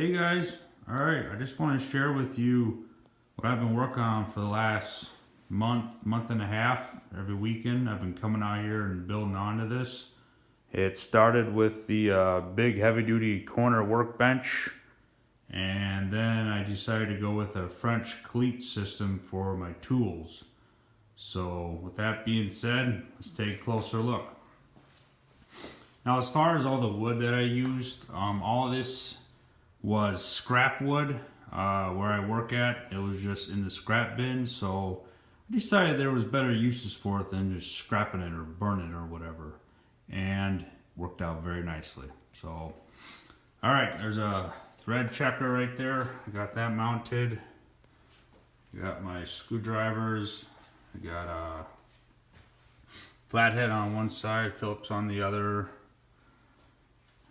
Hey guys, alright, I just want to share with you what I've been working on for the last month and a half. Every weekend I've been coming out here and building onto this. It started with the big heavy duty corner workbench, and then I decided to go with a French Cleat system for my tools. So with that being said, let's take a closer look. Now as far as all the wood that I used, all of this was scrap wood. Where I work at, it was just in the scrap bin, so I decided there was better uses for it than just scrapping it or burning it or whatever, and worked out very nicely. So alright, there's a thread checker right there. I got that mounted. I got my screwdrivers. I got a flathead on one side, Phillips on the other.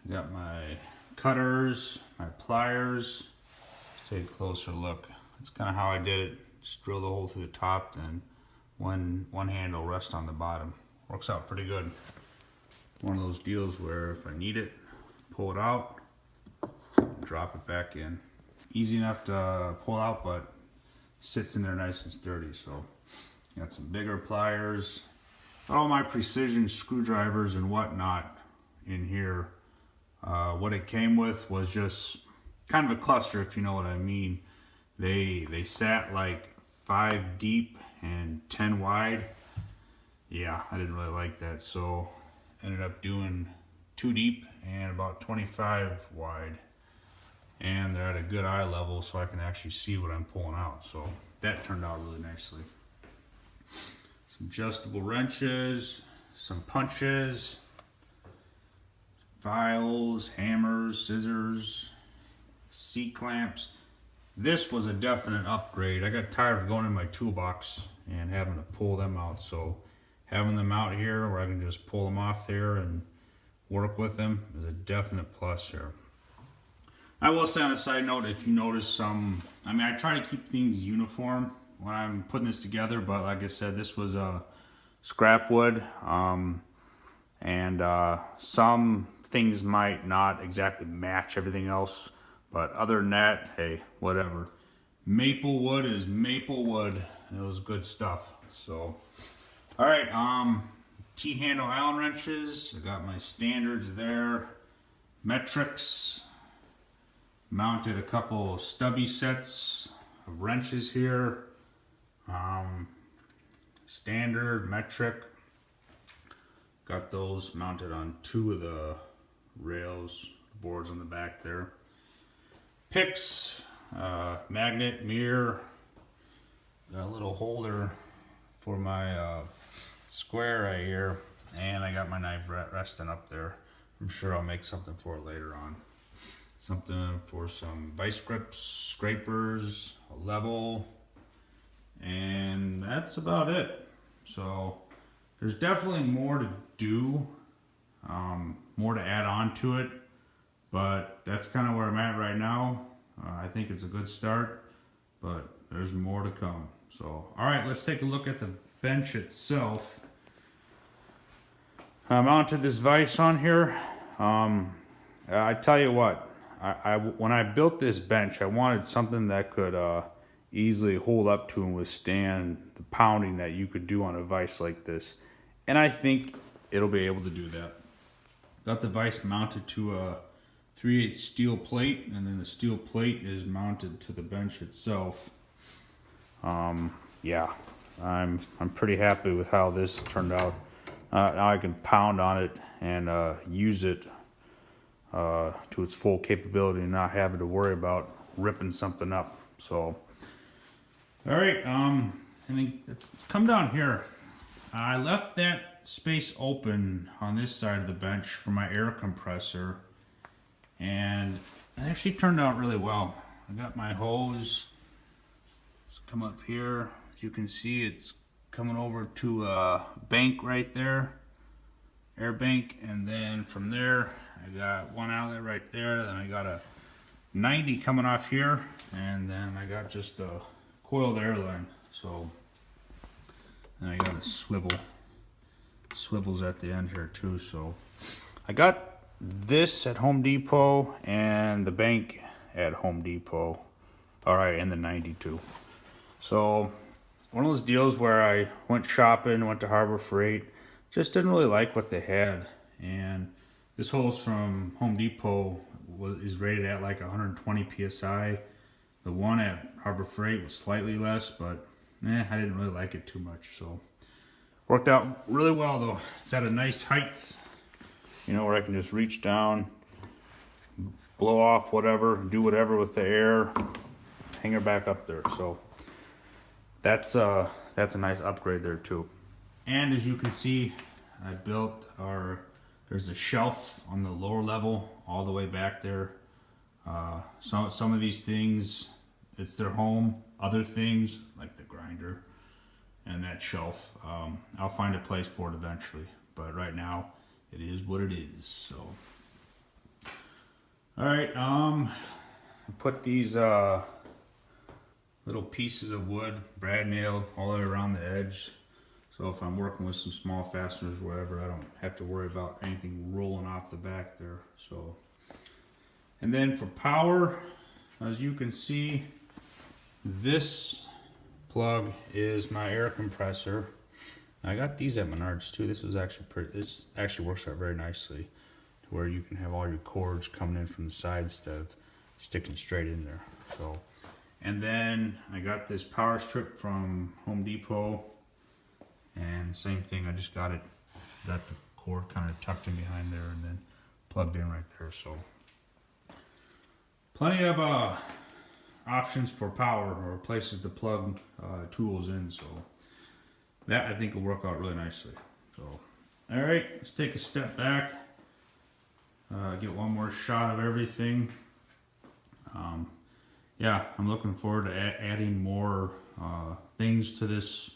I got my cutters, my pliers. Let's take a closer look. That's kind of how I did it. Just drill the hole through the top, then one handle rest on the bottom. Works out pretty good. One of those deals where if I need it, pull it out, drop it back in. Easy enough to pull out, but sits in there nice and sturdy. So got some bigger pliers, all my precision screwdrivers and whatnot in here. What it came with was just kind of a cluster, if you know what I mean. They sat like 5 deep and 10 wide. Yeah, I didn't really like that, so ended up doing 2 deep and about 25 wide. And they're at a good eye level, so I can actually see what I'm pulling out. So that turned out really nicely. Some adjustable wrenches, some punches, files, hammers, scissors, C-clamps. This was a definite upgrade. I got tired of going in my toolbox and having to pull them out. So having them out here where I can just pull them off there and work with them is a definite plus here. I will say on a side note, if you notice I try to keep things uniform when I'm putting this together, but like I said, this was a scrap wood, and some things might not exactly match everything else, but other than that, hey, whatever. Maple wood is maple wood. It was good stuff. So, all right, T-handle Allen wrenches. I got my standards there. Metrics. Mounted a couple stubby sets of wrenches here. Standard, metric. Got those mounted on 2 of the rails, boards on the back there. Picks, magnet, mirror. Got a little holder for my square right here. And I got my knife resting up there. I'm sure I'll make something for it later on. Something for some vice grips, scrapers, a level, and that's about it. So there's definitely more to do, more to add on to it, but that's kind of where I'm at right now. I think it's a good start, but there's more to come. So, all right, let's take a look at the bench itself. I mounted this vise on here. I tell you what, when I built this bench, I wanted something that could easily hold up to and withstand the pounding that you could do on a vise like this. And I think it'll be able to do that. Got the vise mounted to a 3/8 steel plate, and then the steel plate is mounted to the bench itself. Yeah, I'm pretty happy with how this turned out. Now I can pound on it and use it to its full capability and not having to worry about ripping something up. So, all right, I mean, let's come down here. I left that space open on this side of the bench for my air compressor, and it actually turned out really well. I got my hose. Let's come up here. As you can see, it's coming over to a bank right there, air bank, and then from there I got one outlet right there, then I got a 90 coming off here, and then I got just a coiled air line. So then I got a swivels at the end here too. So I got this at Home Depot and the bank at Home Depot. Alright, and the 92. So one of those deals where I went shopping, went to Harbor Freight, just didn't really like what they had. And this hose from Home Depot is rated at like 120 psi. The one at Harbor Freight was slightly less, but I didn't really like it too much. So worked out really well though. It's at a nice height, you know, where I can just reach down, blow off whatever, do whatever with the air, hang her back up there. So that's a nice upgrade there too. And as you can see, I built there's a shelf on the lower level all the way back there. Some of these things, it's their home. Other things, like the grinder and that shelf, I'll find a place for it eventually. But right now, it is what it is. So, all right, I put these little pieces of wood, brad nailed all the way around the edge. So if I'm working with some small fasteners or whatever, I don't have to worry about anything rolling off the back there. So, and then for power, as you can see, this plug is my air compressor. I got these at Menards too. This actually works out very nicely to where you can have all your cords coming in from the side instead of sticking straight in there. So, and then I got this power strip from Home Depot, and same thing, I just got the cord kind of tucked in behind there and then plugged in right there. So plenty of options for power or places to plug tools in, so that I think will work out really nicely. So, all right, let's take a step back, get one more shot of everything. Yeah, I'm looking forward to adding more things to this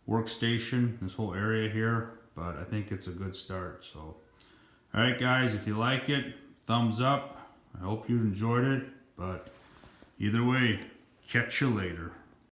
workstation, this whole area here, but I think it's a good start. So, all right, guys, if you like it, thumbs up. I hope you enjoyed it, but either way, catch you later.